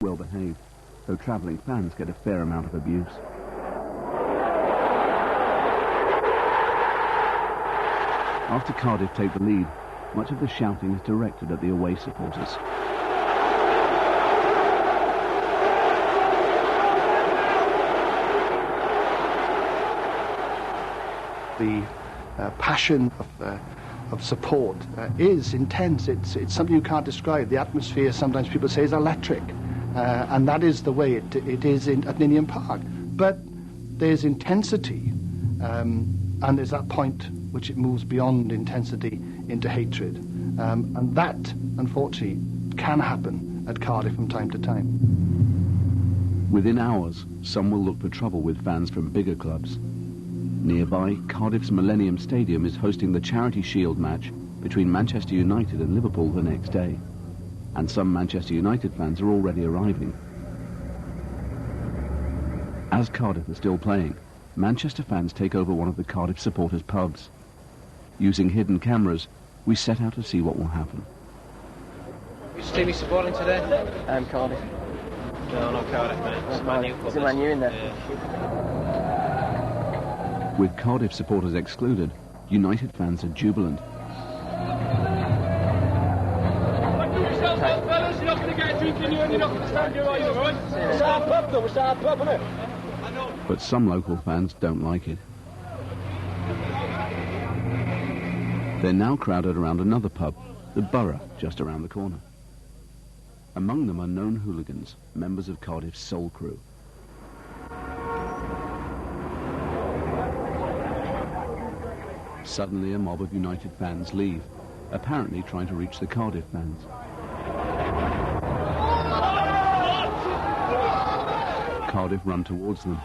well behaved, though travelling fans get a fair amount of abuse. After Cardiff take the lead, much of the shouting is directed at the away supporters. The passion of support is intense. It's something you can't describe. The atmosphere, sometimes people say, is electric. And that is the way it is at Ninian Park. But there's intensity, and there's that point which it moves beyond intensity into hatred. And that, unfortunately, can happen at Cardiff from time to time. Within hours, some will look for trouble with fans from bigger clubs. Nearby, Cardiff's Millennium Stadium is hosting the Charity Shield match between Manchester United and Liverpool the next day. And some Manchester United fans are already arriving. As Cardiff are still playing, Manchester fans take over one of the Cardiff supporters' pubs. Using hidden cameras, we set out to see what will happen. Which team are you supporting today? Cardiff. No, not Cardiff, mate. It's Man U. Is it Man U in there? Yeah. With Cardiff supporters excluded, United fans are jubilant. But some local fans don't like it. They're now crowded around another pub, the Borough, just around the corner. Among them are known hooligans, members of Cardiff's Soul Crew. Suddenly, a mob of United fans leave, apparently trying to reach the Cardiff fans. Cardiff run towards them.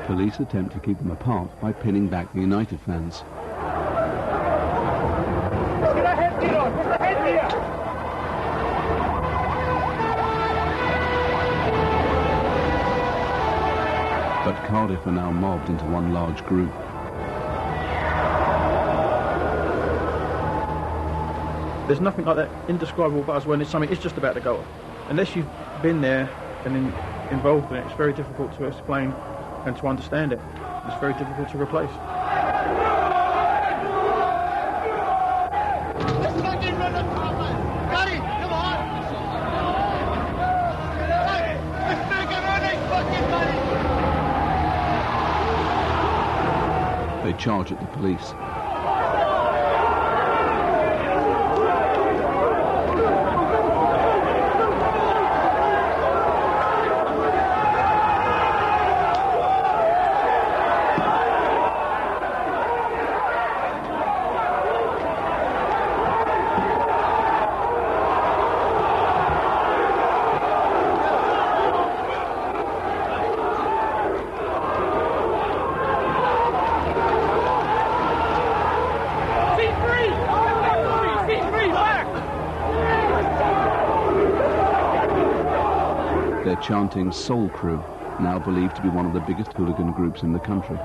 Police attempt to keep them apart by pinning back the United fans. But Cardiff are now mobbed into one large group. There's nothing like that indescribable buzz when it's something, it's just about to go off. Unless you've been there and involved in it, it's very difficult to explain and to understand it. It's very difficult to replace. They charge at the police. They're chanting Soul Crew, now believed to be one of the biggest hooligan groups in the country.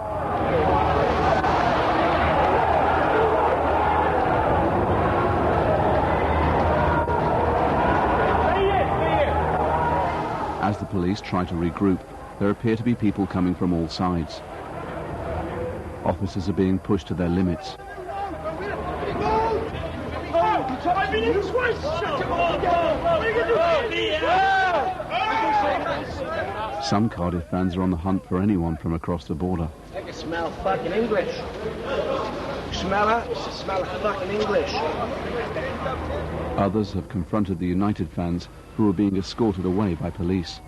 As the police try to regroup, there appear to be people coming from all sides. Officers are being pushed to their limits. Some Cardiff fans are on the hunt for anyone from across the border. I can smell fucking English. Smell it? It's the smell of fucking English. Others have confronted the United fans who are being escorted away by police.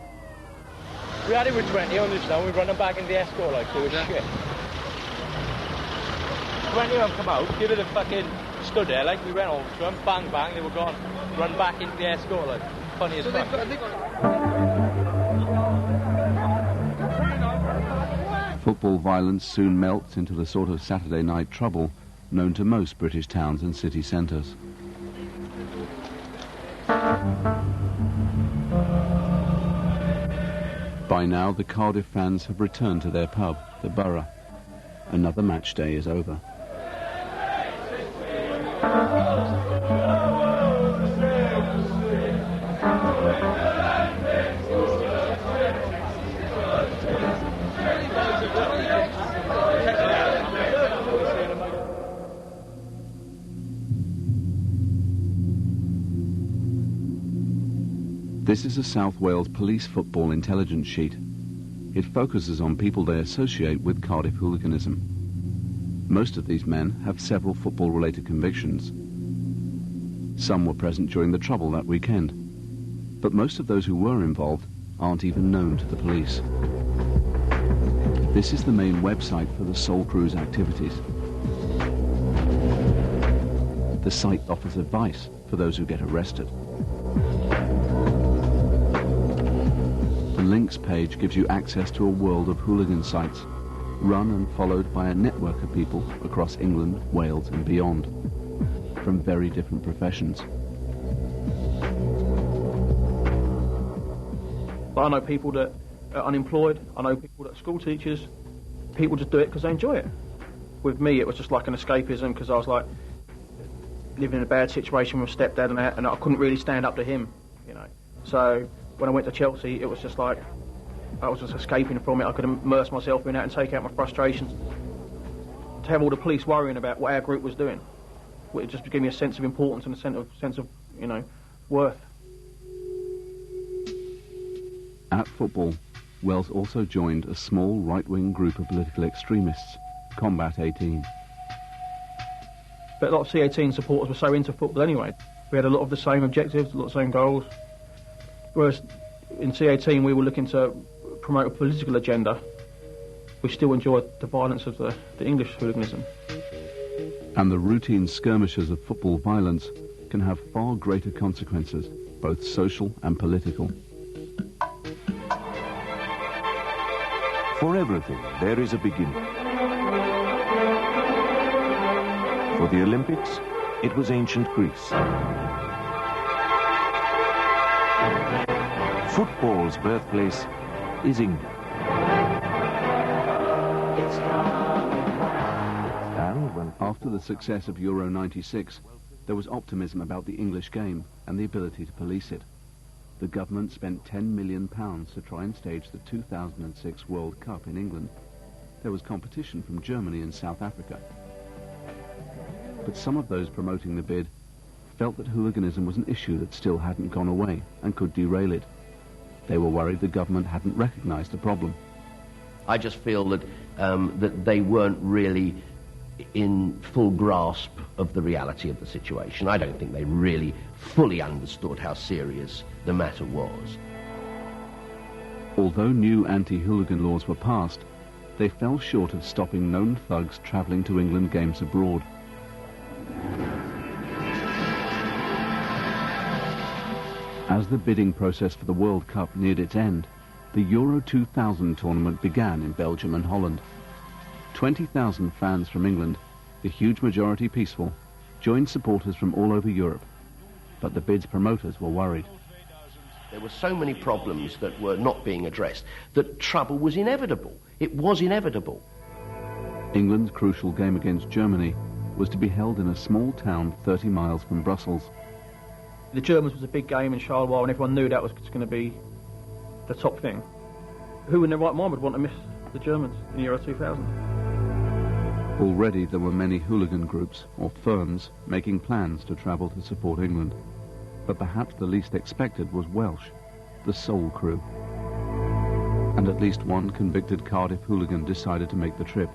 We had it with 20 on this now, we run them back in the escort like they were shit. 20 of them come out, give it a fucking stood there like we went over to them, bang bang, they were gone. Run back into the escort like funny as fuck. Football violence soon melts into the sort of Saturday night trouble known to most British towns and city centres. By now, the Cardiff fans have returned to their pub, the Borough. Another match day is over. This is a South Wales police football intelligence sheet. It focuses on people they associate with Cardiff hooliganism. Most of these men have several football-related convictions. Some were present during the trouble that weekend, but most of those who were involved aren't even known to the police. This is the main website for the Soul Crew's activities. The site offers advice for those who get arrested. The links page gives you access to a world of hooligan sites, run and followed by a network of people across England, Wales and beyond, from very different professions. I know people that are unemployed, I know people that are school teachers, people just do it because they enjoy it. With me it was just like an escapism, because I was like living in a bad situation with stepdad and that, and I couldn't really stand up to him, you know. So when I went to Chelsea, it was just like I was just escaping from it. I could immerse myself in that and take out my frustrations. To have all the police worrying about what our group was doing, it just gave me a sense of importance and a sense of you know, worth. At football, Wells also joined a small right-wing group of political extremists, Combat 18. But a lot of C18 supporters were so into football anyway. We had a lot of the same objectives, a lot of the same goals. Whereas in C18 we were looking to promote a political agenda. We still enjoyed the violence of the English hooliganism. And the routine skirmishes of football violence can have far greater consequences, both social and political. For everything, there is a beginning. For the Olympics, it was ancient Greece. Football's birthplace is England. And when after the success of Euro 96, there was optimism about the English game and the ability to police it. The government spent £10 million to try and stage the 2006 World Cup in England. There was competition from Germany and South Africa. But some of those promoting the bid felt that hooliganism was an issue that still hadn't gone away and could derail it. They were worried the government hadn't recognised the problem. I just feel that that they weren't really in full grasp of the reality of the situation. I don't think they really fully understood how serious the matter was. Although new anti-hooligan laws were passed, they fell short of stopping known thugs travelling to England games abroad. As the bidding process for the World Cup neared its end, the Euro 2000 tournament began in Belgium and Holland. 20,000 fans from England, the huge majority peaceful, joined supporters from all over Europe. But the bid's promoters were worried. There were so many problems that were not being addressed that trouble was inevitable. It was inevitable. England's crucial game against Germany was to be held in a small town 30 miles from Brussels. The Germans was a big game in Charleroi, and everyone knew that was going to be the top thing. Who in their right mind would want to miss the Germans in Euro 2000? Already there were many hooligan groups, or firms, making plans to travel to support England. But perhaps the least expected was Welsh, the Soul Crew. And at least one convicted Cardiff hooligan decided to make the trip.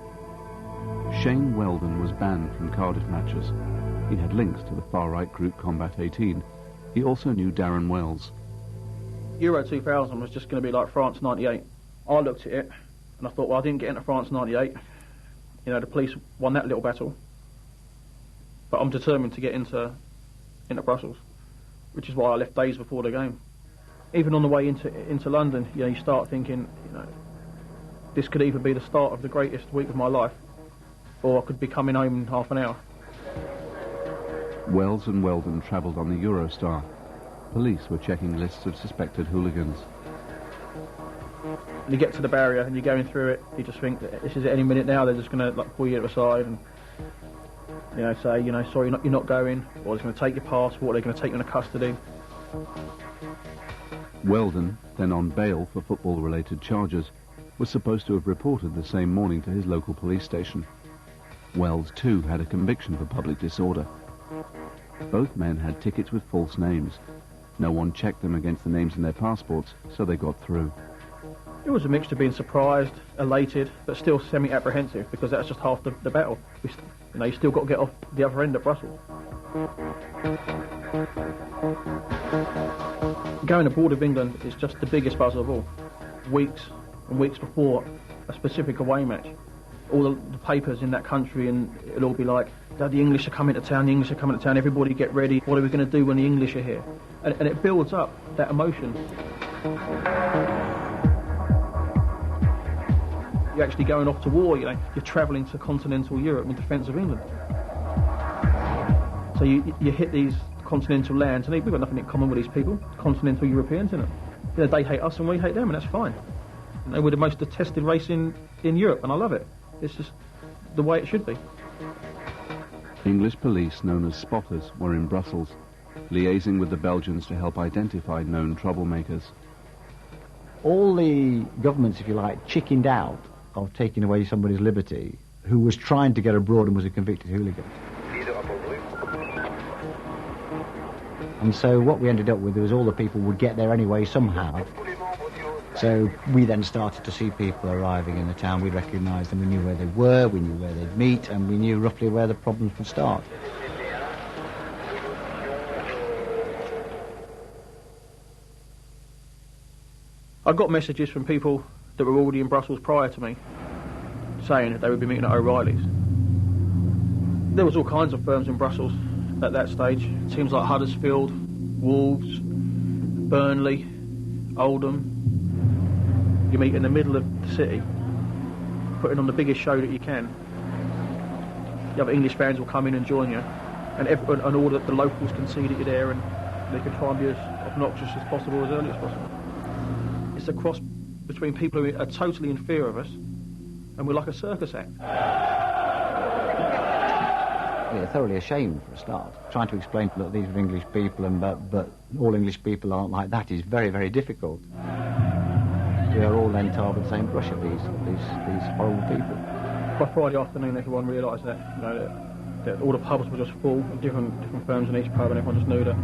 Shane Weldon was banned from Cardiff matches. He had links to the far-right group Combat 18. He also knew Darren Wells. Euro 2000 was just going to be like France 98. I looked at it and I thought, well, I didn't get into France 98. You know, the police won that little battle. But I'm determined to get into Brussels, which is why I left days before the game. Even on the way into London, you know, you start thinking, you know, this could either be the start of the greatest week of my life, or I could be coming home in half an hour. Wells and Weldon travelled on the Eurostar. Police were checking lists of suspected hooligans. You get to the barrier and you're going through it, you just think, this is at any minute now, they're just going to like pull you to the side and, you know, say, you know, sorry, you're not going, or they're going to take your passport, they're going to take you into custody. Weldon, then on bail for football-related charges, was supposed to have reported the same morning to his local police station. Wells, too, had a conviction for public disorder. Both men had tickets with false names. No one checked them against the names in their passports, so they got through. It was a mixture of being surprised, elated, but still semi-apprehensive, because that's just half the battle. You still got to get off the other end at Brussels. Going abroad of England is just the biggest buzz of all. Weeks and weeks before a specific away match, all the papers in that country, and it'll all be like, the English are coming to town, the English are coming to town, everybody get ready, what are we going to do when the English are here? And it builds up that emotion. You're actually going off to war, you're travelling to continental Europe in defence of England. So you hit these continental lands, and we've got nothing in common with these people, continental Europeans, innit? They hate us and we hate them, and that's fine. We're the most detested race in Europe, and I love it. It's just the way it should be. English police, known as spotters, were in Brussels, liaising with the Belgians to help identify known troublemakers. All the governments, if you like, chickened out of taking away somebody's liberty who was trying to get abroad and was a convicted hooligan. And so what we ended up with was all the people would get there anyway somehow. So we then started to see people arriving in the town. We recognised them, we knew where they were, we knew where they'd meet, and we knew roughly where the problems would start. I got messages from people that were already in Brussels prior to me, saying that they would be meeting at O'Reilly's. There was all kinds of firms in Brussels at that stage. Teams like Huddersfield, Wolves, Burnley, Oldham. You meet in the middle of the city, putting on the biggest show that you can. The other English fans will come in and join you, and all the locals can see that you're there, and they can try and be as obnoxious as possible, as early as possible. It's a cross between people who are totally in fear of us, and we're like a circus act. Yeah, thoroughly ashamed for a start. Trying to explain, look, these are English people, and but all English people aren't like that is very, very difficult. We are all then tarred with the same brush of these horrible people. By Friday afternoon, everyone realised that, that all the pubs were just full, different firms in each pub, and everyone just knew that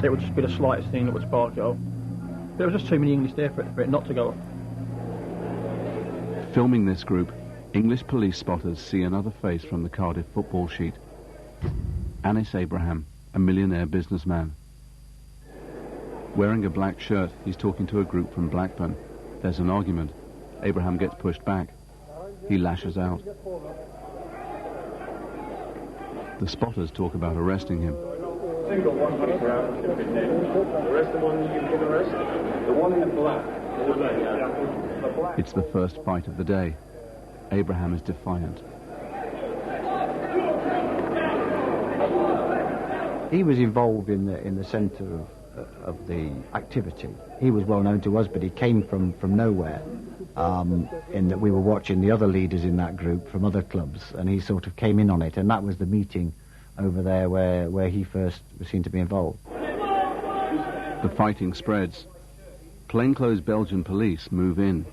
it would just be the slightest thing that would spark it off. There was just too many English there for it not to go off. Filming this group, English police spotters see another face from the Cardiff football sheet. Anis Abraham, a millionaire businessman. Wearing a black shirt, he's talking to a group from Blackburn. There's an argument. Abraham gets pushed back. He lashes out. The spotters talk about arresting him. Single 100 grams should be named. The rest of the one you can arrest? The one in black. It's the first fight of the day. Abraham is defiant. He was involved in the centre of the activity. He was well known to us, but he came from nowhere, in that we were watching the other leaders in that group from other clubs, and he sort of came in on it, and that was the meeting over there where he first was seen to be involved. The fighting spreads. Plainclothes Belgian police move in.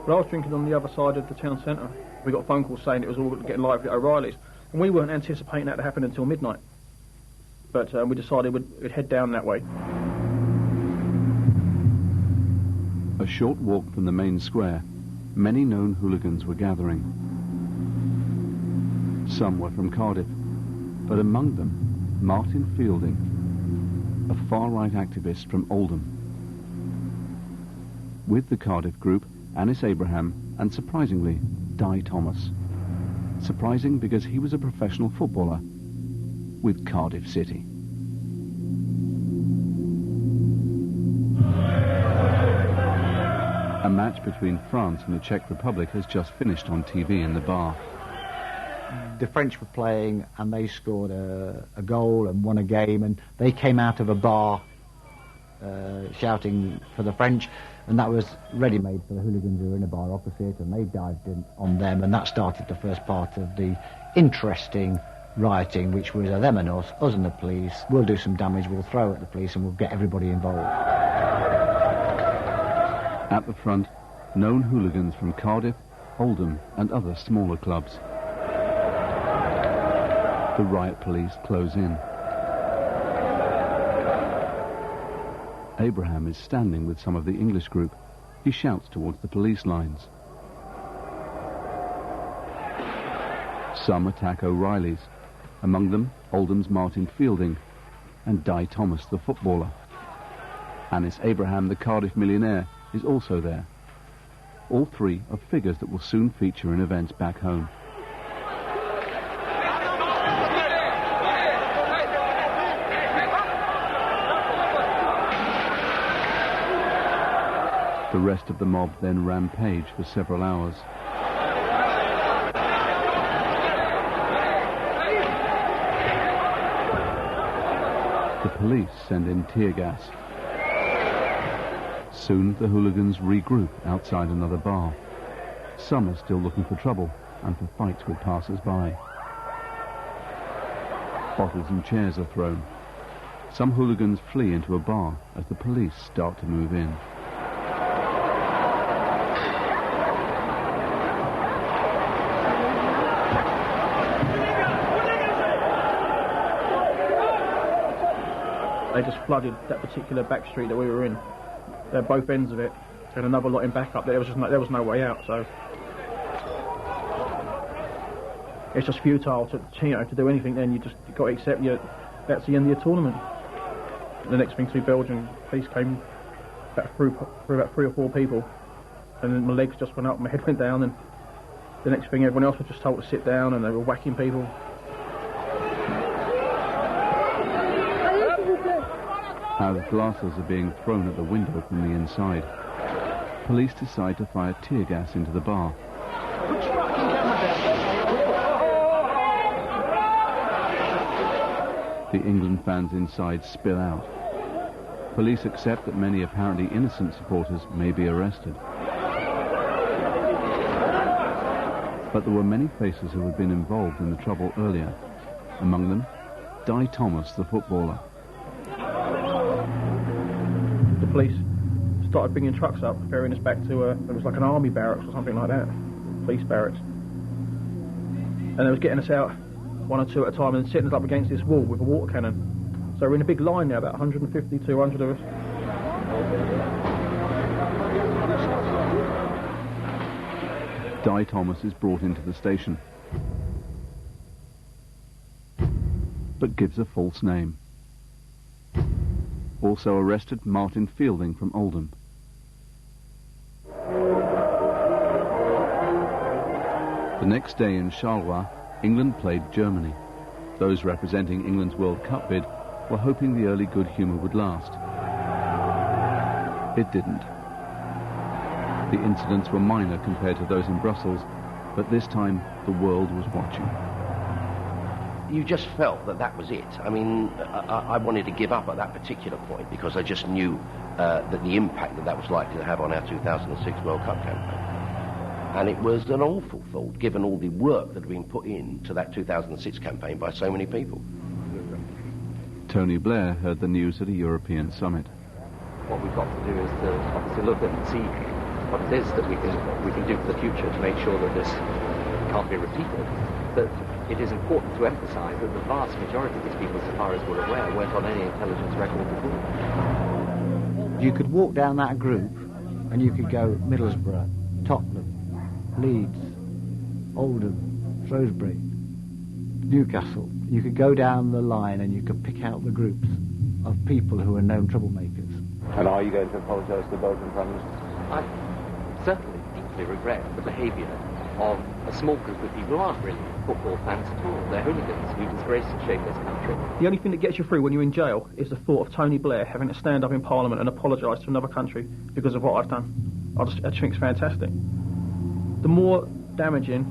But I was drinking on the other side of the town centre. We got phone calls saying it was all getting lively at O'Reilly's, and we weren't anticipating that to happen until midnight. But we decided we'd head down that way. A short walk from the main square, many known hooligans were gathering. Some were from Cardiff, but among them, Martin Fielding, a far-right activist from Oldham. With the Cardiff group, Anis Abraham, and surprisingly, Di Thomas. Surprising because he was a professional footballer with Cardiff City. A match between France and the Czech Republic has just finished on TV in the bar. The French were playing, and they scored a goal and won a game, and they came out of a bar shouting for the French, and that was ready-made for the hooligans who were in a bar opposite, and they dived in on them, and that started the first part of the interesting rioting, which was them and us and the police. We'll do some damage, we'll throw at the police, and we'll get everybody involved. At the front, known hooligans from Cardiff, Oldham, and other smaller clubs. The riot police close in. Abraham is standing with some of the English group. He shouts towards the police lines. Some attack O'Reilly's, among them Oldham's Martin Fielding and Di Thomas, the footballer. Anis Abraham, the Cardiff millionaire, is also there. All three are figures that will soon feature in events back home. The rest of the mob then rampage for several hours. The police send in tear gas. Soon the hooligans regroup outside another bar. Some are still looking for trouble and for fights with passers-by. Bottles and chairs are thrown. Some hooligans flee into a bar as the police start to move in. They just flooded that particular back street that we were in. They're both ends of it, and another lot in back up. There was no way out, so it's just futile to do anything. Then you've got to accept that's the end of your tournament. The next thing to Belgian police came through about 3 or 4 people, and then my legs just went up, my head went down, and the next thing everyone else was just told to sit down, and they were whacking people. As glasses are being thrown at the window from the inside, police decide to fire tear gas into the bar. The England fans inside spill out. Police accept that many apparently innocent supporters may be arrested. But there were many faces who had been involved in the trouble earlier. Among them, Di Thomas, the footballer. The police started bringing trucks up, ferrying us back to it was like an army barracks or something like that, police barracks. And they was getting us out 1 or 2 at a time and setting us up against this wall with a water cannon. So we're in a big line now, about 150, 200 of us. Di Thomas is brought into the station, but gives a false name. Also arrested Martin Fielding from Oldham. The next day in Charleroi, England played Germany. Those representing England's World Cup bid were hoping the early good humour would last. It didn't. The incidents were minor compared to those in Brussels, but this time the world was watching. You just felt that was it. I mean, I wanted to give up at that particular point because I just knew that the impact that was likely to have on our 2006 World Cup campaign. And it was an awful thought, given all the work that had been put into that 2006 campaign by so many people. Tony Blair heard the news at a European summit. What we've got to do is to obviously look at and see what it is that we can do for the future to make sure that this can't be repeated. But it is important to emphasise that the vast majority of these people, as far as we're aware, weren't on any intelligence record before. You could walk down that group and you could go Middlesbrough, Tottenham, Leeds, Oldham, Shrewsbury, Newcastle. You could go down the line and you could pick out the groups of people who are known troublemakers. And are you going to apologise to the Belgian Prime Minister? I certainly deeply regret the behaviour of a small group of people who aren't really football fans at all. They're hooligans who disgrace and shame this country. The only thing that gets you through when you're in jail is the thought of Tony Blair having to stand up in Parliament and apologise to another country because of what I've done. I just think it's fantastic. The more damaging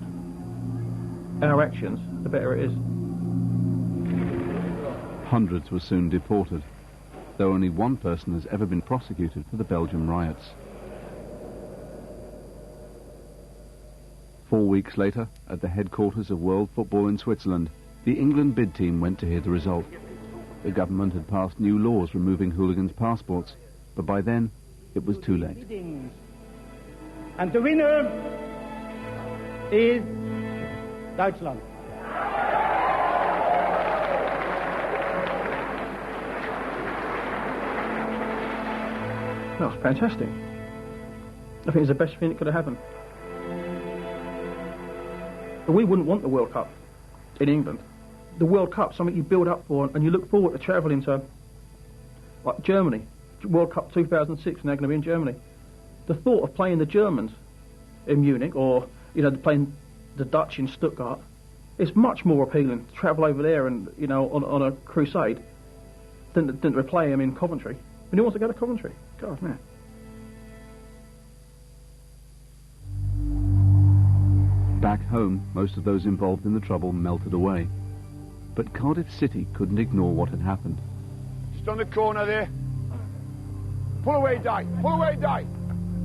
our actions, the better it is. Hundreds were soon deported, though only one person has ever been prosecuted for the Belgium riots. 4 weeks later, at the headquarters of World Football in Switzerland, the England bid team went to hear the result. The government had passed new laws removing hooligans' passports, but by then, it was too late. And the winner is Deutschland. That was fantastic. I think it's the best thing that could have happened. But we wouldn't want the World Cup in England. The World Cup, something you build up for, and you look forward to travelling to, like Germany. World Cup 2006, now going to be in Germany. The thought of playing the Germans in Munich, or playing the Dutch in Stuttgart, is much more appealing to travel over there and on a crusade than to play them in Coventry. And who wants to go to Coventry? God, man. Back home, most of those involved in the trouble melted away. But Cardiff City couldn't ignore what had happened. Just on the corner there. Pull away, Di. Pull away, Di.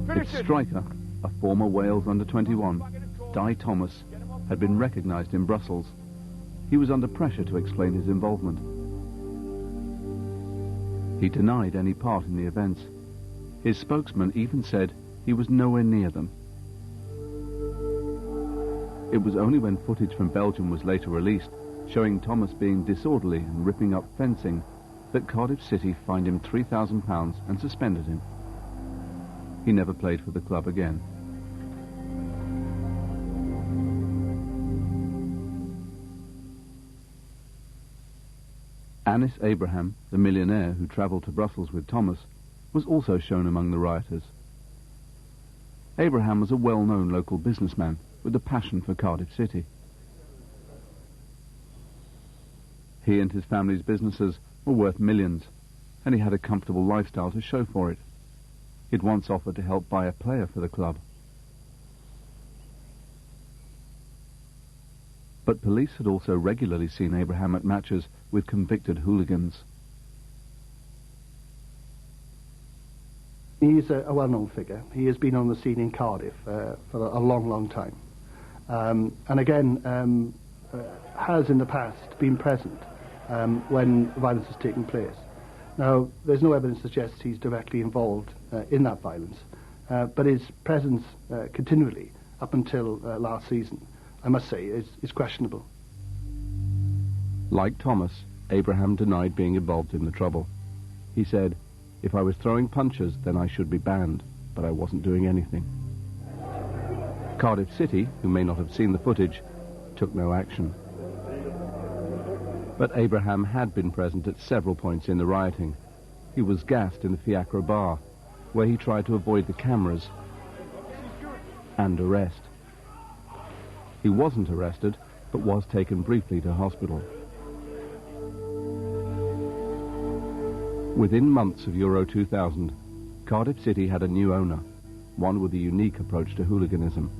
Finish Its it. striker, a former Wales under-21, Di Thomas, had been recognised in Brussels. He was under pressure to explain his involvement. He denied any part in the events. His spokesman even said he was nowhere near them. It was only when footage from Belgium was later released, showing Thomas being disorderly and ripping up fencing, that Cardiff City fined him £3,000 and suspended him. He never played for the club again. Anis Abraham, the millionaire who travelled to Brussels with Thomas, was also shown among the rioters. Abraham was a well-known local businessman with a passion for Cardiff City. He and his family's businesses were worth millions, and he had a comfortable lifestyle to show for it. He'd once offered to help buy a player for the club. But police had also regularly seen Abraham at matches with convicted hooligans. He's a well-known figure. He has been on the scene in Cardiff for a long, long time. And again, has in the past been present when violence has taken place. Now, there's no evidence to suggest he's directly involved in that violence, but his presence continually up until last season, I must say, is questionable. Like Thomas, Abraham denied being involved in the trouble. He said, "If I was throwing punches, then I should be banned, but I wasn't doing anything." Cardiff City, who may not have seen the footage, took no action. But Abraham had been present at several points in the rioting. He was gassed in the Fiacre bar, where he tried to avoid the cameras and arrest. He wasn't arrested, but was taken briefly to hospital. Within months of Euro 2000, Cardiff City had a new owner, one with a unique approach to hooliganism.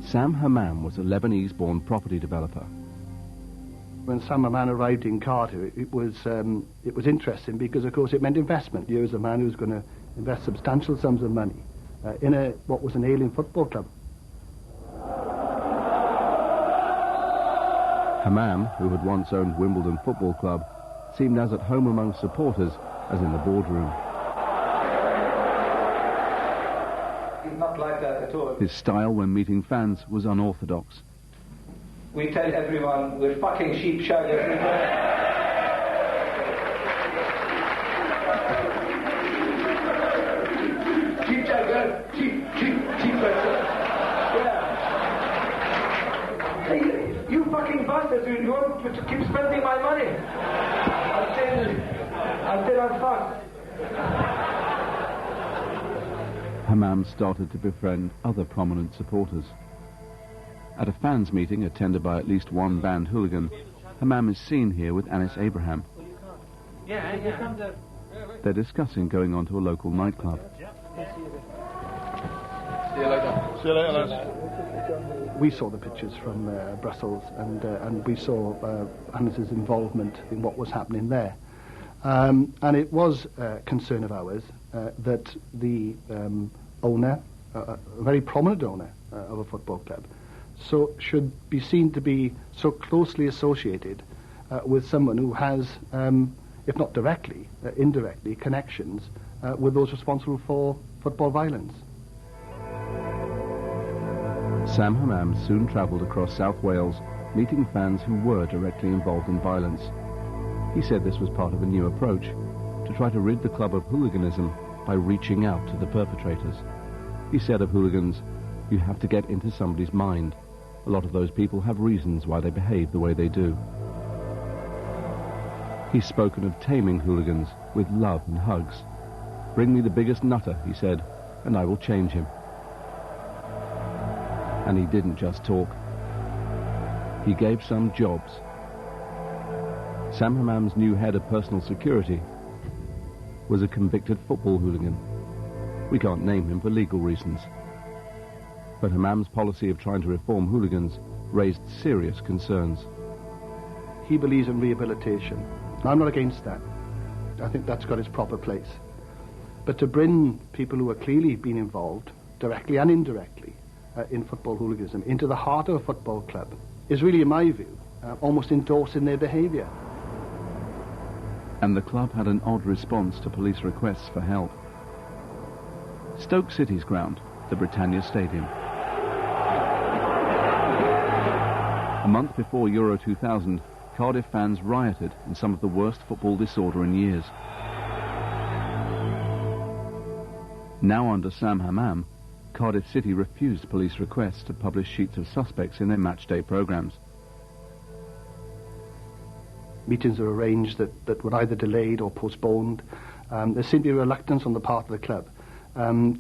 Sam Hammam was a Lebanese-born property developer. When Sam Hammam arrived in Cardiff, it was interesting because, of course, it meant investment. Here was a man who was going to invest substantial sums of money in what was an ailing football club. Hammam, who had once owned Wimbledon Football Club, seemed as at home among supporters as in the boardroom. He's not like that at all. His style when meeting fans was unorthodox. We tell everyone we're fucking sheep shaggers. Sheep shaggers, sheep yeah. Hey, you fucking bastards, you want to keep spending my money until I'm fucked. Hammam started to befriend other prominent supporters. At a fans meeting attended by at least one banned hooligan, Hammam is seen here with Anis Abraham. They're discussing going on to a local nightclub. See you later. See you later, lads. We saw the pictures from Brussels, and we saw Anis's involvement in what was happening there. And it was a concern of ours that the owner, a very prominent owner of a football club, so should be seen to be so closely associated with someone who has, if not directly, indirectly, connections with those responsible for football violence. Sam Hammam soon travelled across South Wales, meeting fans who were directly involved in violence. He said this was part of a new approach, to try to rid the club of hooliganism by reaching out to the perpetrators. He said of hooligans, "You have to get into somebody's mind. A lot of those people have reasons why they behave the way they do." He's spoken of taming hooligans with love and hugs. "Bring me the biggest nutter," he said, "and I will change him." And he didn't just talk. He gave some jobs. Sam Hammam's new head of personal security was a convicted football hooligan. We can't name him for legal reasons. But Hammam's policy of trying to reform hooligans raised serious concerns. He believes in rehabilitation. I'm not against that. I think that's got its proper place. But to bring people who are clearly been involved, directly and indirectly, in football hooliganism into the heart of a football club is really, in my view, almost endorsing their behaviour. And the club had an odd response to police requests for help. Stoke City's ground, the Britannia Stadium. A month before Euro 2000, Cardiff fans rioted in some of the worst football disorder in years. Now under Sam Hammam, Cardiff City refused police requests to publish sheets of suspects in their matchday programmes. Meetings are arranged that were either delayed or postponed. There seemed to be a reluctance on the part of the club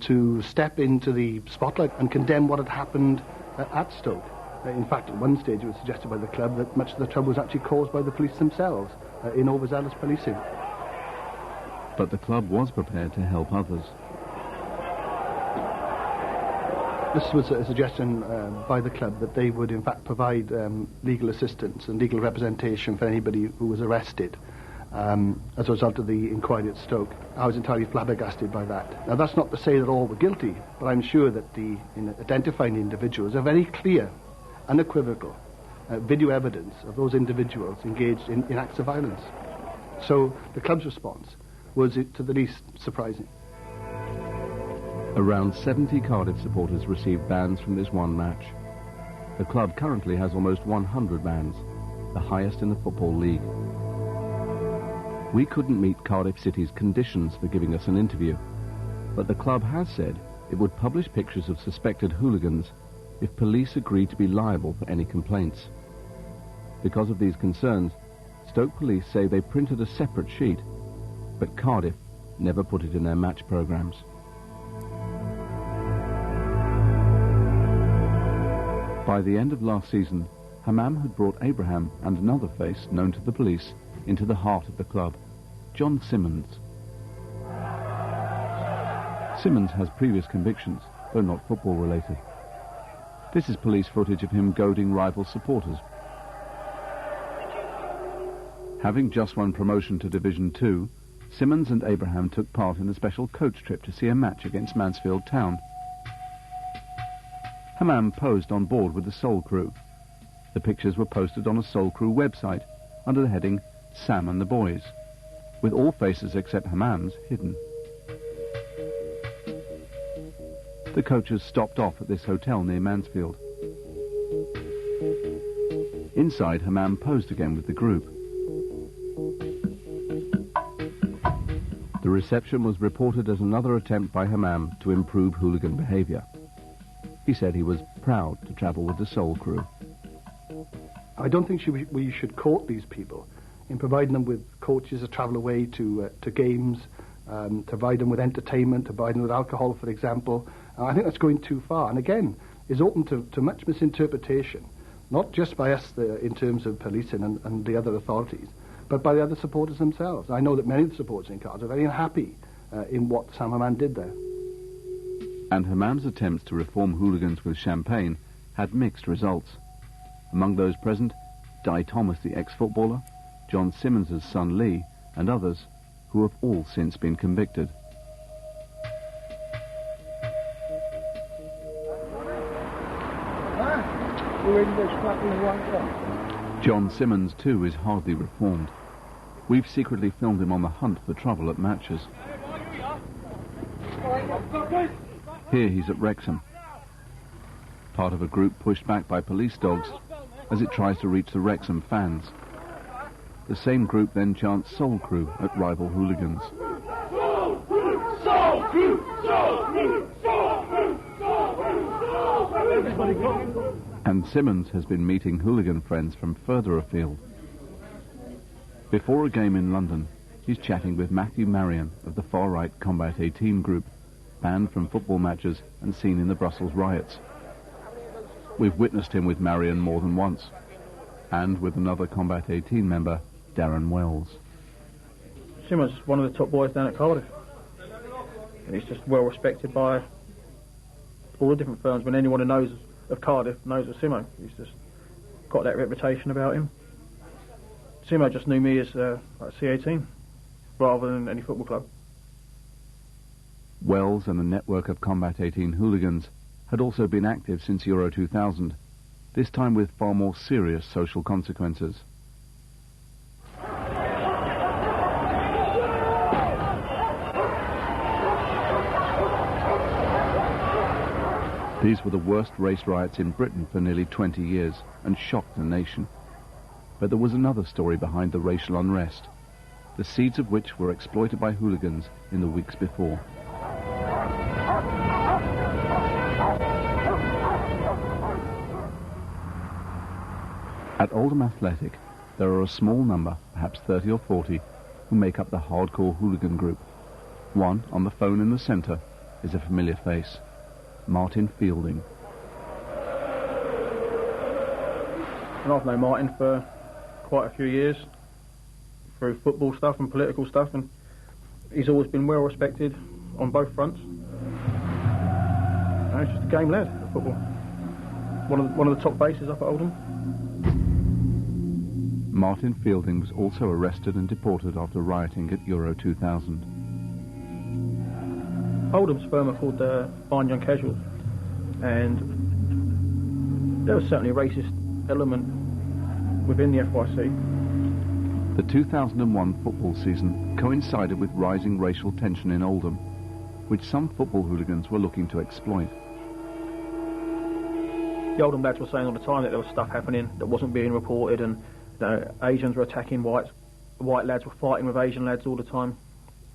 to step into the spotlight and condemn what had happened at Stoke. In fact, at one stage it was suggested by the club that much of the trouble was actually caused by the police themselves in overzealous policing. But the club was prepared to help others. This was a suggestion by the club that they would in fact provide legal assistance and legal representation for anybody who was arrested as a result of the inquiry at Stoke. I was entirely flabbergasted by that. Now that's not to say that all were guilty, but I'm sure that in identifying the individuals are very clear, unequivocal video evidence of those individuals engaged in acts of violence. So the club's response was, to the least, surprising. Around 70 Cardiff supporters received bans from this one match. The club currently has almost 100 bans, the highest in the Football League. We couldn't meet Cardiff City's conditions for giving us an interview, but the club has said it would publish pictures of suspected hooligans if police agreed to be liable for any complaints. Because of these concerns, Stoke police say they printed a separate sheet, but Cardiff never put it in their match programmes. By the end of last season, Hammam had brought Abraham and another face known to the police into the heart of the club, John Simmons. Simmons has previous convictions, though not football related. This is police footage of him goading rival supporters. Having just won promotion to Division 2, Simmons and Abraham took part in a special coach trip to see a match against Mansfield Town. Hammam posed on board with the Soul Crew. The pictures were posted on a Soul Crew website under the heading Sam and the Boys, with all faces except Hammam's hidden. The coaches stopped off at this hotel near Mansfield. Inside, Hammam posed again with the group. The reception was reported as another attempt by Hammam to improve hooligan behaviour. He said he was proud to travel with the Soul Crew. I don't think we should court these people in providing them with coaches to travel away to games, to provide them with entertainment, to provide them with alcohol, for example. I think that's going too far, and again, is open to much misinterpretation, not just by us in terms of policing and the other authorities, but by the other supporters themselves. I know that many of the supporters in Cardiff are very unhappy in what Sam Hammam did there. And Hammam's attempts to reform hooligans with champagne had mixed results. Among those present, Di Thomas, the ex-footballer, John Simmons' son Lee, and others who have all since been convicted. John Simmons, too, is hardly reformed. We've secretly filmed him on the hunt for trouble at matches. Here he's at Wrexham, part of a group pushed back by police dogs as it tries to reach the Wrexham fans. The same group then chants Soul Crew at rival hooligans. Soul Crew! Soul Crew! Soul Crew! Soul Crew! Soul Crew! And Simmons has been meeting hooligan friends from further afield. Before a game in London, he's chatting with Matthew Marion of the far-right Combat 18 group, banned from football matches and seen in the Brussels riots. We've witnessed him with Marion more than once, and with another Combat 18 member, Darren Wells. Simmons is one of the top boys down at Cardiff. And he's just well respected by all the different firms. When anyone who knows of Cardiff knows of Simo, he's just got that reputation about him. Simo just knew me as like C18 rather than any football club. Wells and the network of Combat 18 hooligans had also been active since Euro 2000, this time with far more serious social consequences. These were the worst race riots in Britain for nearly 20 years and shocked the nation. But there was another story behind the racial unrest, the seeds of which were exploited by hooligans in the weeks before. At Oldham Athletic, there are a small number, perhaps 30 or 40, who make up the hardcore hooligan group. One, on the phone in the centre, is a familiar face, Martin Fielding. And I've known Martin for quite a few years, through football stuff and political stuff, and he's always been well respected on both fronts. And he's just a game lad at football. One of the top bases up at Oldham. Martin Fielding was also arrested and deported after rioting at Euro 2000. Oldham's firm are called Fine Young Casuals, and there was certainly a racist element within the FYC. The 2001 football season coincided with rising racial tension in Oldham, which some football hooligans were looking to exploit. The Oldham lads were saying all the time that there was stuff happening that wasn't being reported, and Asians were attacking whites, white lads were fighting with Asian lads all the time.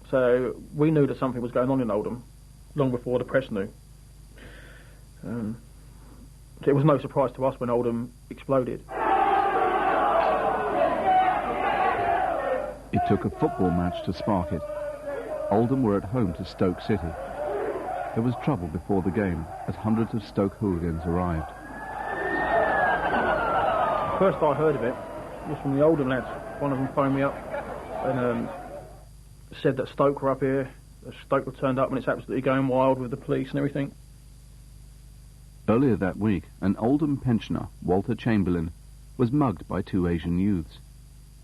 So we knew that something was going on in Oldham long before the press knew. So it was no surprise to us when Oldham exploded. It took a football match to spark it. Oldham were at home to Stoke City. There was trouble before the game as hundreds of Stoke hooligans arrived. First I heard of it was from the Oldham lads. One of them phoned me up and said that Stoke were up here, Stoke were turned up and it's absolutely going wild with the police and everything. Earlier that week, an Oldham pensioner, Walter Chamberlain, was mugged by two Asian youths.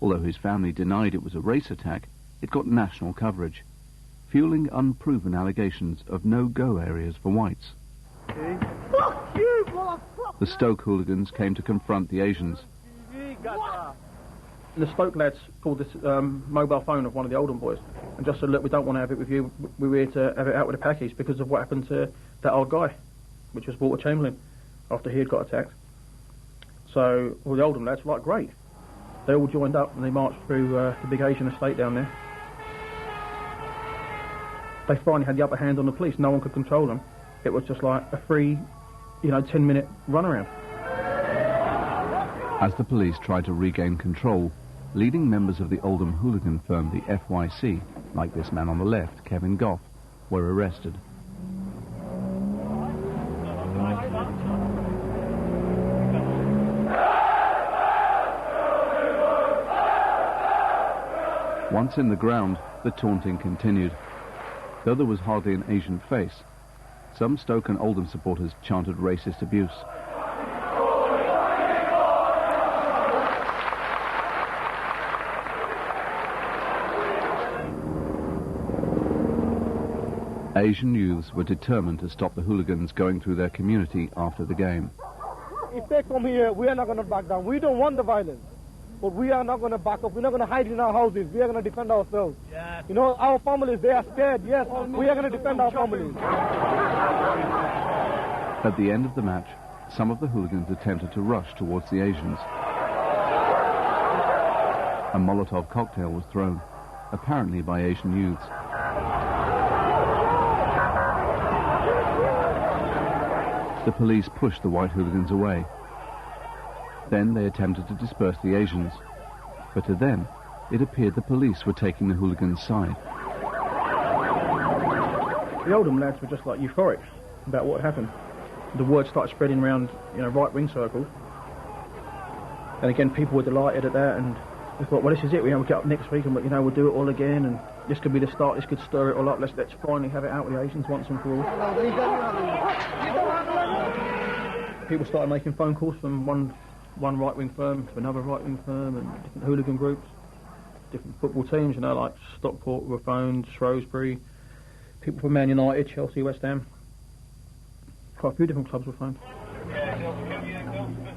Although his family denied it was a race attack, it got national coverage, fueling unproven allegations of no-go areas for whites. Fuck you, motherfucker! The Stoke hooligans came to confront the Asians. The Stoke lads called this mobile phone of one of the Oldham boys and just said, look, we don't want to have it with you, we were here to have it out with the Packies because of what happened to that old guy, which was Walter Chamberlain, after he had got attacked. So all the Oldham lads were like, great. They all joined up and they marched through the big Asian estate down there. They finally had the upper hand on the police. No one could control them. It was just like a free, 10-minute runaround. As the police tried to regain control, leading members of the Oldham hooligan firm, the FYC, like this man on the left, Kevin Goff, were arrested. Once in the ground, the taunting continued. Though there was hardly an Asian face, some Stoke and Oldham supporters chanted racist abuse. Asian youths were determined to stop the hooligans going through their community after the game. If they come here, we are not going to back down. We don't want the violence. But we are not going to back up. We're not going to hide in our houses. We are going to defend ourselves. Yes. Our families, they are scared. Yes, we are going to defend our families. At the end of the match, some of the hooligans attempted to rush towards the Asians. A Molotov cocktail was thrown, apparently by Asian youths. The police pushed the white hooligans away. Then they attempted to disperse the Asians, but to them it appeared the police were taking the hooligans' side. The Oldham lads were just like euphoric about what had happened. The word started spreading around, right-wing circles. And again, people were delighted at that, and they thought, well, this is it. We'll get up next week, and we'll do it all again, and this could be the start. This could stir it all up. Let's finally have it out with the Asians once and for all. People started making phone calls from one right-wing firm to another right-wing firm, and different hooligan groups, different football teams, like Stockport were phoned, Srpski, people from Man United, Chelsea, West Ham. Quite a few different clubs were phoned.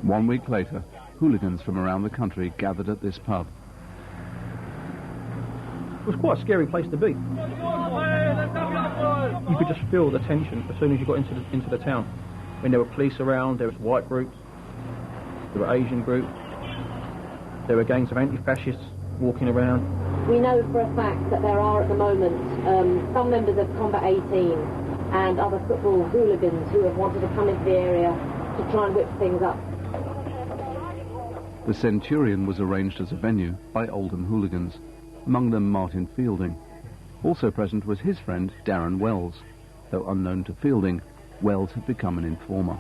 1 week later, hooligans from around the country gathered at this pub. It was quite a scary place to be. You could just feel the tension as soon as you got into the town. When there were police around, there was white groups, there were Asian groups, there were gangs of anti-fascists walking around. We know for a fact that there are at the moment some members of Combat 18 and other football hooligans who have wanted to come into the area to try and whip things up. The Centurion was arranged as a venue by Oldham hooligans, among them Martin Fielding. Also present was his friend Darren Wells. Though unknown to Fielding, Wells had become an informer.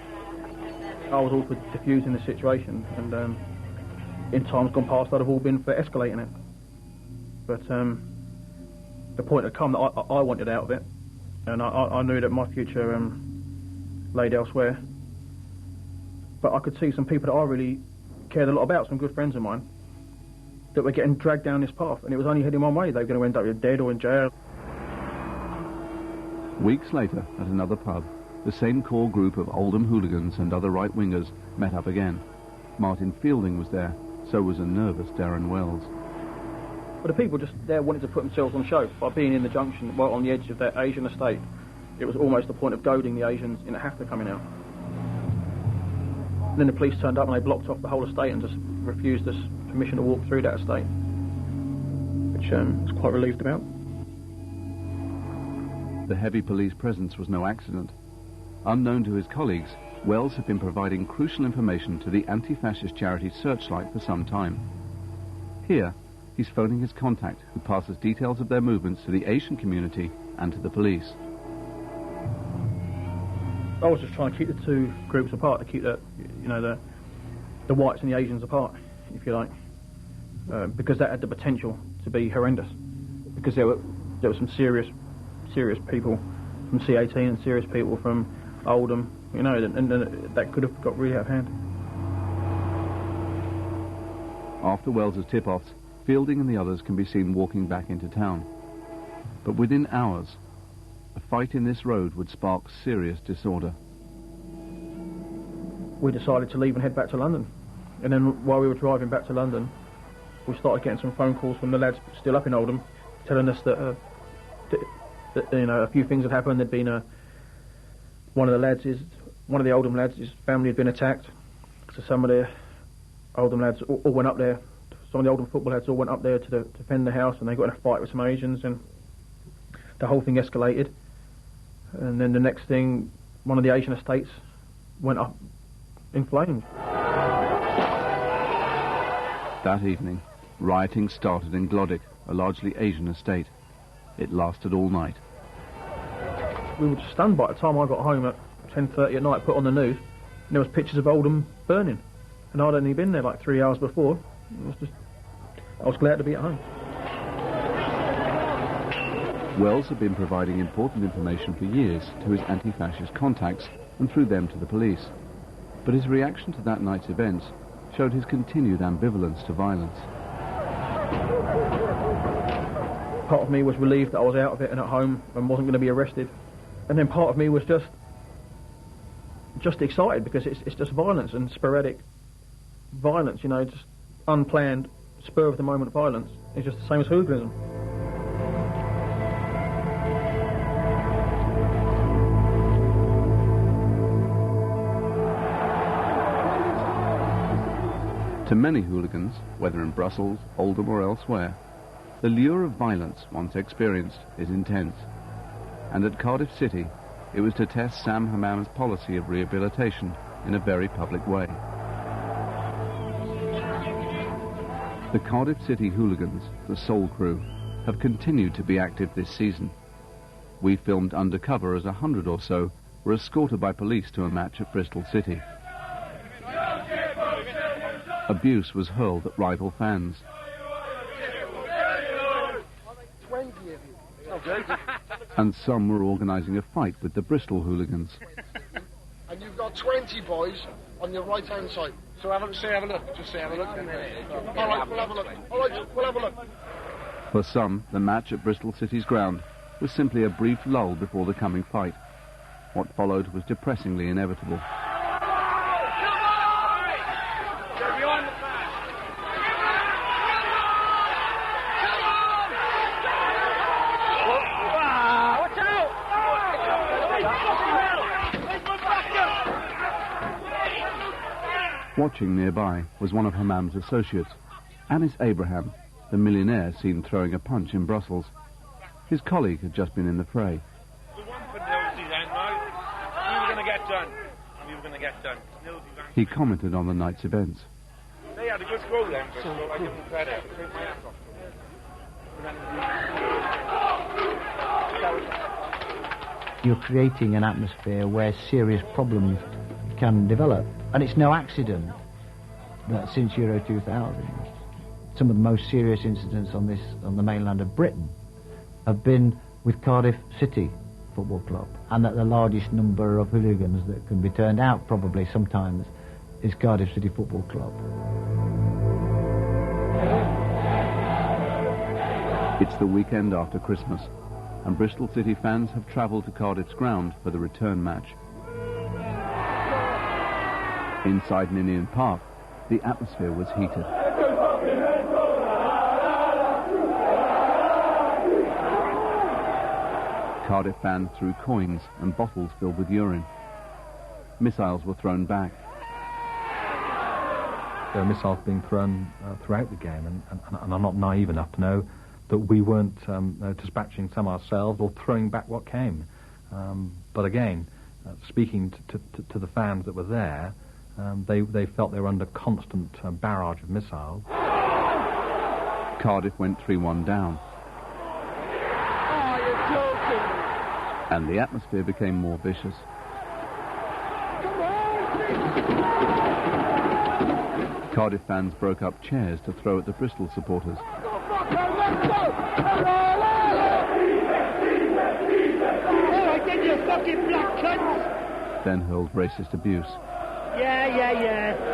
I was all for diffusing the situation, and in times gone past I'd have all been for escalating it. But the point had come that I wanted out of it, and I knew that my future laid elsewhere. But I could see some people that I really cared a lot about, some good friends of mine, that were getting dragged down this path, and it was only heading one way. They were going to end up either dead or in jail. Weeks later, at another pub, the same core group of Oldham hooligans and other right-wingers met up again. Martin Fielding was there, so was a nervous Darren Wells. But the people just there wanted to put themselves on show by being in the junction, right on the edge of that Asian estate. It was almost the point of goading the Asians into HAFTA coming out. And then the police turned up and they blocked off the whole estate and just refused us permission to walk through that estate, which I was quite relieved about. The heavy police presence was no accident. Unknown to his colleagues, Wells had been providing crucial information to the anti-fascist charity Searchlight for some time. Here, he's phoning his contact, who passes details of their movements to the Asian community and to the police. I was just trying to keep the two groups apart, to keep the whites and the Asians apart, if you like, because that had the potential to be horrendous. Because there were some serious people from C18 and serious people from Oldham, and that could have got really out of hand. After Wells's tip-offs, Fielding and the others can be seen walking back into town. But within hours, a fight in this road would spark serious disorder. We decided to leave and head back to London. And then while we were driving back to London, we started getting some phone calls from the lads still up in Oldham, telling us that, a few things had happened. There'd been one of the Oldham lads, his family had been attacked. So some of the Oldham lads all went up there. Some of the Oldham football lads all went up there to defend the house, and they got in a fight with some Asians, and the whole thing escalated. And then the next thing, one of the Asian estates went up in flames. That evening, rioting started in Glodick, a largely Asian estate. It lasted all night. We were stunned by the time I got home at 10:30 at night, put on the news, and there was pictures of Oldham burning. And I'd only been there like 3 hours before. I was glad to be at home. Wells had been providing important information for years to his anti-fascist contacts and through them to the police. But his reaction to that night's events showed his continued ambivalence to violence. Part of me was relieved that I was out of it and at home and wasn't going to be arrested. And then part of me was just excited, because it's just violence and sporadic violence, just unplanned, spur-of-the-moment violence. It's just the same as hooliganism. To many hooligans, whether in Brussels, Oldham or elsewhere, the lure of violence once experienced is intense. And at Cardiff City, it was to test Sam Hammam's policy of rehabilitation in a very public way. The Cardiff City hooligans, the Soul Crew, have continued to be active this season. We filmed undercover as 100 or so were escorted by police to a match at Bristol City. Abuse was hurled at rival fans. 20 of you. And some were organising a fight with the Bristol hooligans. And you've got 20 boys on your right-hand side. So have a look, just say have a look. All right, we'll have a look. All right, we'll have a look. For some, the match at Bristol City's ground was simply a brief lull before the coming fight. What followed was depressingly inevitable. Watching nearby was one of Hammam's associates, Anis Abraham, the millionaire seen throwing a punch in Brussels. His colleague had just been in the fray. He commented on the night's events. They had a good go then, but I give them credit. Take my hat off. You're creating an atmosphere where serious problems can develop. And it's no accident that since Euro 2000, some of the most serious incidents on the mainland of Britain have been with Cardiff City Football Club, and that the largest number of hooligans that can be turned out probably sometimes is Cardiff City Football Club. It's the weekend after Christmas, and Bristol City fans have travelled to Cardiff's ground for the return match. Inside Ninian Park, the atmosphere was heated. Cardiff fans threw coins and bottles filled with urine. Missiles were thrown back. There were missiles being thrown throughout the game, and I'm not naive enough to know that we weren't dispatching some ourselves or throwing back what came. But again, speaking to the fans that were there, they felt they were under constant barrage of missiles. Cardiff went 3-1 down. Oh, you're joking. And the atmosphere became more vicious. Cardiff fans broke up chairs to throw at the Bristol supporters. Then hurled racist abuse. Yeah,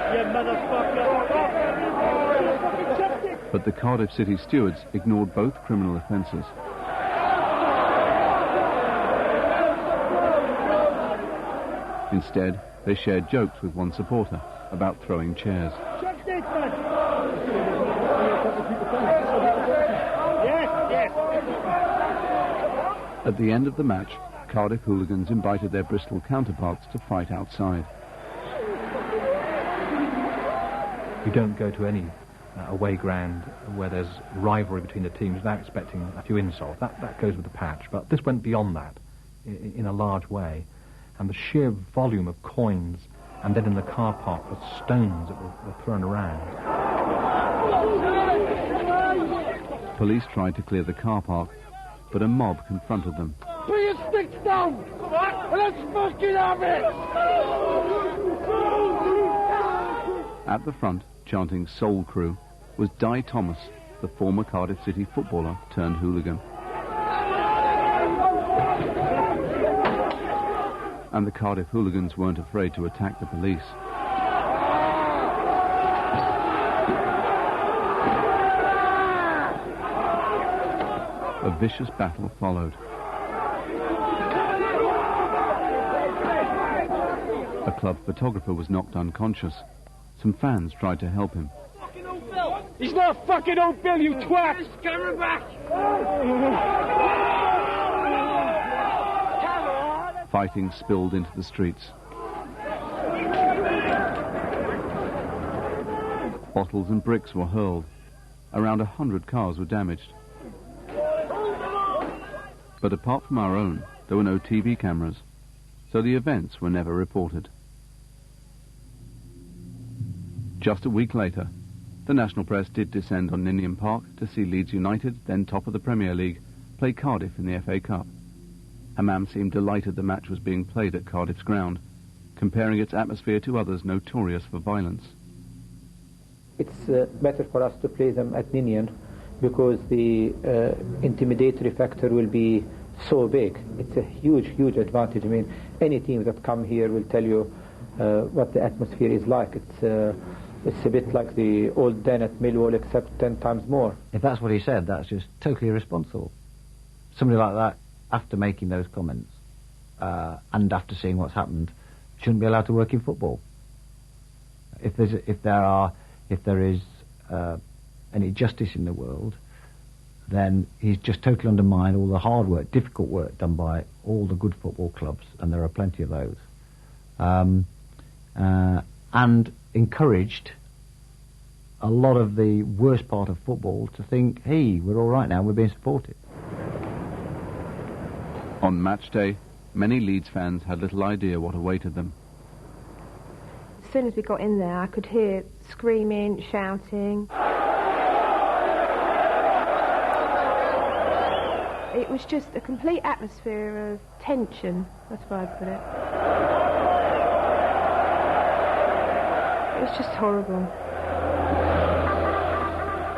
you motherfucker. But the Cardiff City stewards ignored both criminal offences. Instead, they shared jokes with one supporter about throwing chairs. At the end of the match, Cardiff hooligans invited their Bristol counterparts to fight outside. You don't go to any away ground where there's rivalry between the teams without expecting a few insults. That goes with the patch. But this went beyond that in a large way. And the sheer volume of coins, and then in the car park, the stones that were thrown around. Police tried to clear the car park, but a mob confronted them. Put your sticks down! Let's fucking have it! At the front, chanting Soul Crew, was Di Thomas, the former Cardiff City footballer turned hooligan. And the Cardiff hooligans weren't afraid to attack the police. A vicious battle followed. A club photographer was knocked unconscious. Some fans tried to help him. He's not fucking old Bill, you twat! His camera back! Fighting spilled into the streets. Bottles and bricks were hurled. Around 100 cars were damaged. But apart from our own, there were no TV cameras, so the events were never reported. Just a week later, the national press did descend on Ninian Park to see Leeds United, then top of the Premier League, play Cardiff in the FA Cup. Hammam seemed delighted the match was being played at Cardiff's ground, comparing its atmosphere to others notorious for violence. It's better for us to play them at Ninian because the intimidatory factor will be so big. It's a huge, huge advantage. I mean, any team that come here will tell you what the atmosphere is like. It's a bit like the old den at Millwall, except 10 times more. If that's what he said, that's just totally irresponsible. Somebody like that, after making those comments, and after seeing what's happened, shouldn't be allowed to work in football. If there is any justice in the world, then he's just totally undermined all the hard work, difficult work done by all the good football clubs, and there are plenty of those, and encouraged a lot of the worst part of football to think, hey, we're all right now, we're being supported. On match day, many Leeds fans had little idea what awaited them. As soon as we got in there, I could hear screaming, shouting. It was just a complete atmosphere of tension, that's why I'd put it. It was just horrible.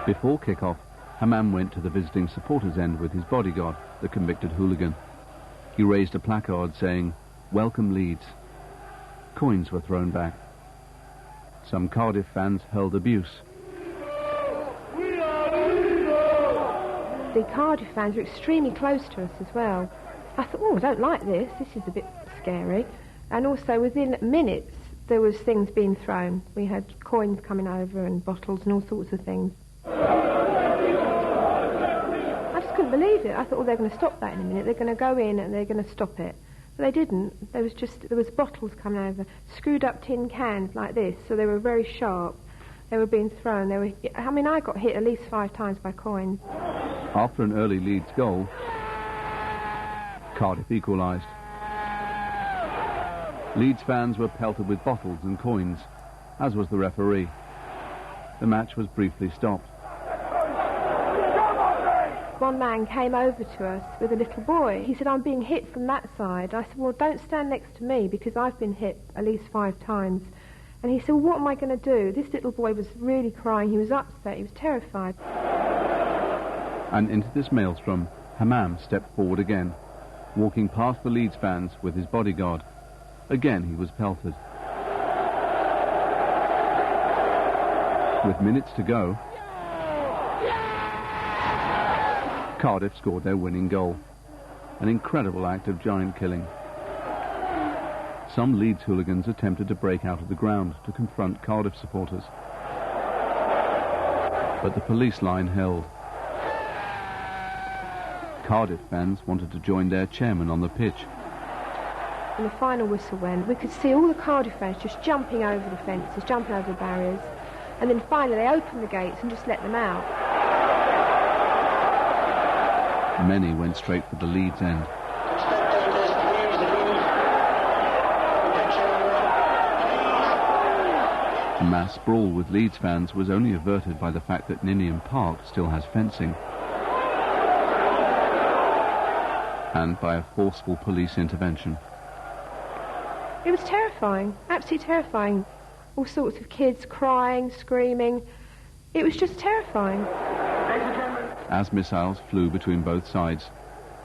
Before kick-off, Hammam went to the visiting supporters' end with his bodyguard, the convicted hooligan. He raised a placard saying, "Welcome Leeds." Coins were thrown back. Some Cardiff fans hurled abuse. The Cardiff fans were extremely close to us as well. I thought, oh, I don't like this. This is a bit scary. And also, within minutes, there was things being thrown. We had coins coming over and bottles and all sorts of things. I just couldn't believe it. I thought, oh, they're going to stop that in a minute. They're going to go in and they're going to stop it. But they didn't. There was bottles coming over, screwed up tin cans like this, so they were very sharp. They were being thrown. I got hit at least 5 times by coins. After an early Leeds goal, Cardiff equalised. Leeds fans were pelted with bottles and coins, as was the referee. The match was briefly stopped. One man came over to us with a little boy. He said, "I'm being hit from that side." I said, "Well, don't stand next to me because I've been hit at least 5 times. And he said, "Well, what am I going to do?" This little boy was really crying. He was upset. He was terrified. And into this maelstrom, Hammam stepped forward again, walking past the Leeds fans with his bodyguard. Again he was pelted. With minutes to go, Cardiff scored their winning goal. An incredible act of giant killing. Some Leeds hooligans attempted to break out of the ground to confront Cardiff supporters. But the police line held. Cardiff fans wanted to join their chairman on the pitch. When the final whistle went, we could see all the Cardiff fans just jumping over the fences, jumping over the barriers, and then finally they opened the gates and just let them out. Many went straight for the Leeds end. A mass brawl with Leeds fans was only averted by the fact that Ninian Park still has fencing, and by a forceful police intervention. It was terrifying, absolutely terrifying. All sorts of kids crying, screaming. It was just terrifying. As missiles flew between both sides,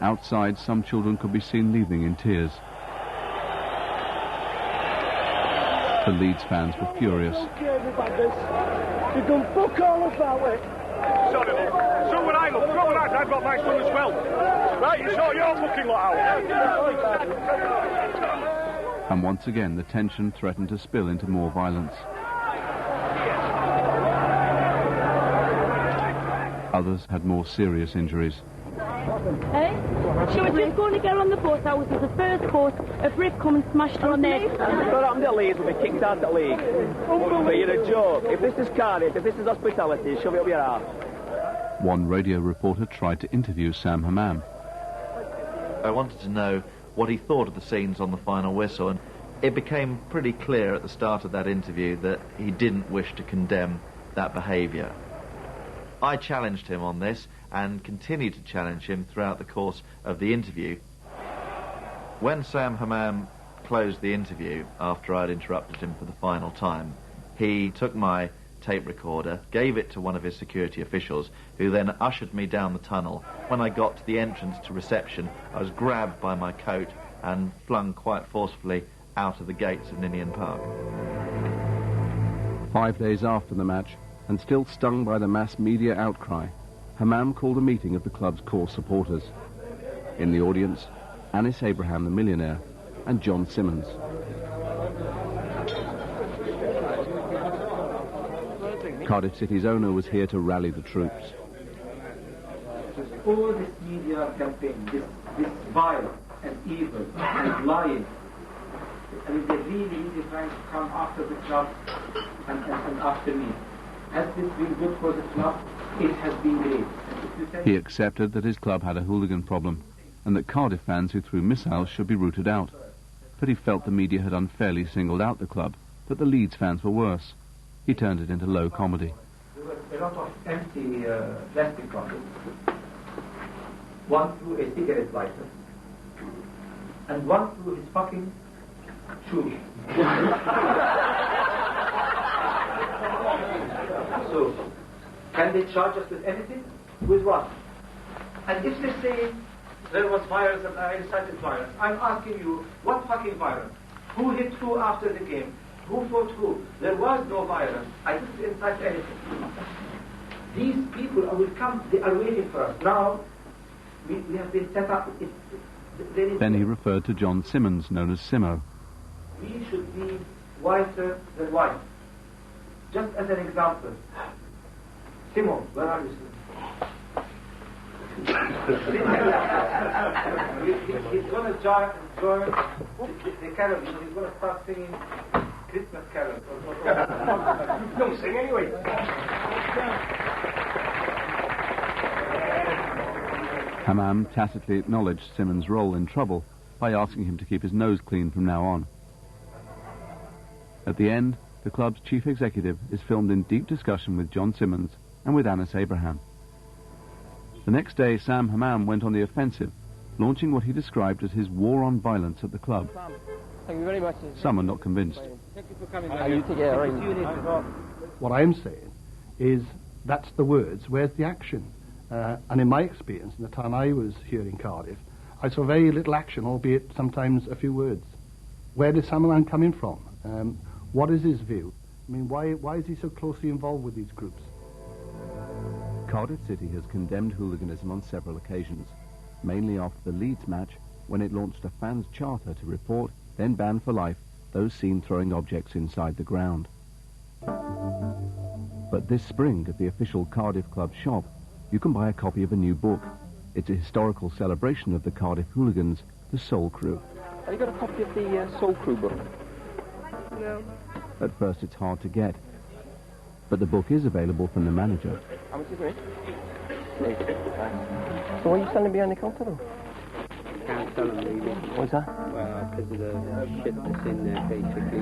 outside some children could be seen leaving in tears. The Leeds fans were furious. You done fuck all about it. Sorry, look. So would I, look. So would I. I've got my son as well. Right, you sort your fucking lot out. And once again, the tension threatened to spill into more violence. Others had more serious injuries. Eh? She was just going to get on the bus. That was the first bus. A brick come and smashed her on there. What happened to Leeds will be kicked out of the league. But you're a joke. If this is Cardiff, if this is hospitality, shove it up your arse. One radio reporter tried to interview Sam Hammam. I wanted to know what he thought of the scenes on the final whistle, and it became pretty clear at the start of that interview that he didn't wish to condemn that behaviour. I challenged him on this and continued to challenge him throughout the course of the interview. When Sam Hammam closed the interview after I'd interrupted him for the final time, he took my tape recorder, gave it to one of his security officials, who then ushered me down the tunnel. When I got to the entrance to reception, I was grabbed by my coat and flung quite forcefully out of the gates of Ninian Park. 5 days after the match, and still stung by the mass media outcry, Hammam called a meeting of the club's core supporters. In the audience, Anis Abraham the millionaire and John Simmons. Cardiff City's owner was here to rally the troops. All this media campaign, this violence and evil and lying, I mean, they're really trying to come after the club and after me. Has this been good for the club? It has been great. He accepted that his club had a hooligan problem and that Cardiff fans who threw missiles should be rooted out. But he felt the media had unfairly singled out the club, that the Leeds fans were worse. He turned it into low comedy. There were a lot of empty plastic bottles. One threw a cigarette lighter, and one threw his fucking shoes. So, can they charge us with anything? With what? And if they say there was violence and I incited violence, I'm asking you, what fucking violence? Who hit who after the game? Who fought who? There was no violence. I didn't incite anything. These people will come, they are waiting for us. Now, we have been set up. Then he referred to John Simmons, known as Simo. We should be whiter than white. Just as an example. Simo, where are you, Simo? He's going to join the carol. He's going to start singing Christmas carols. Don't sing anyway. Hammam tacitly acknowledged Simmons' role in trouble by asking him to keep his nose clean from now on. At the end, the club's chief executive is filmed in deep discussion with John Simmons and with Anis Abraham. The next day, Sam Hammam went on the offensive, launching what he described as his war on violence at the club. Thank you very much. Some are not convinced. Thank you for coming. What I'm saying is that's the words, where's the action? And in my experience, in the time I was here in Cardiff, I saw very little action, albeit sometimes a few words. Where does Sam Hammam come in from? What is his view? I mean, why is he so closely involved with these groups? Cardiff City has condemned hooliganism on several occasions, mainly after the Leeds match, when it launched a fans' charter to report, then ban for life, those seen throwing objects inside the ground. But this spring, at the official Cardiff Club shop, you can buy a copy of a new book. It's a historical celebration of the Cardiff hooligans, the Soul Crew. Have you got a copy of the Soul Crew book? No. At first it's hard to get, but the book is available from the manager. How much is it? So what are you selling behind the counter though? Can't sell them really. What's that? Well, because of the shit that's in there, basically.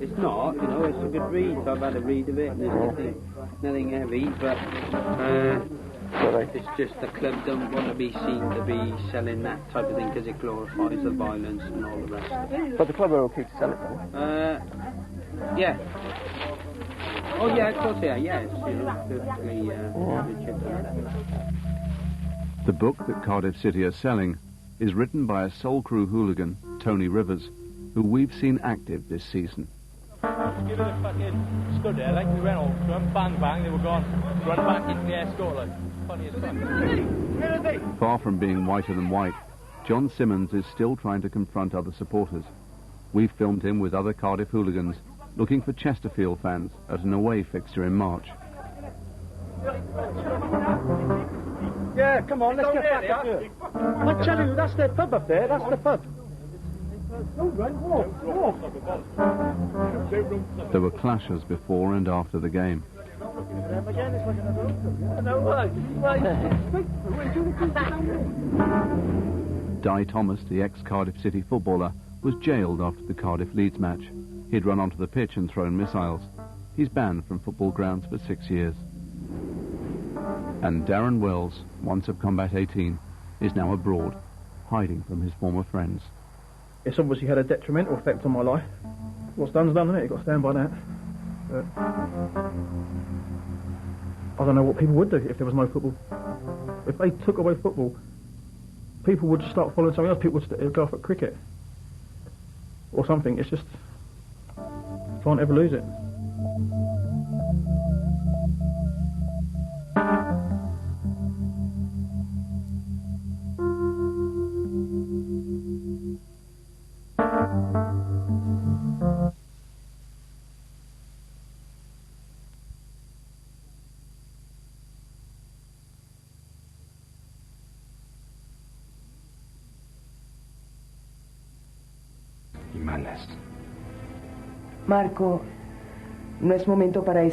It's not, you know, it's a good read, so I've had a read of it, and there's nothing heavy, but it's just the club don't want to be seen to be selling that type of thing because it glorifies the violence and all the rest. But the club are okay to sell it though? Yeah. Oh yeah, of course, yeah, it's, you know, perfectly legit. The book that Cardiff City are selling is written by a Soul Crew hooligan, Tony Rivers, who we've seen active this season. Give it a fucking scud there, like we went all through them, bang bang, they were gone. Run back into the air score, like, funny as fuck. Far from being whiter than white, John Simmons is still trying to confront other supporters. We've filmed him with other Cardiff hooligans, looking for Chesterfield fans at an away fixture in March. Yeah. Yeah, come on, let's get back up here. I'm telling you, that's their pub up there, that's the pub. There were clashes before and after the game. Di Thomas, the ex-Cardiff City footballer, was jailed after the Cardiff-Leeds match. He'd run onto the pitch and thrown missiles. He's banned from football grounds for 6 years. And Darren Wells, once of Combat 18, is now abroad, hiding from his former friends. It's obviously had a detrimental effect on my life. What's done's done, isn't it? You've got to stand by that. But I don't know what people would do if there was no football. If they took away football, people would start following something else. People would go off at cricket or something. It's just, you can't ever lose it. Marco, no es momento para eso.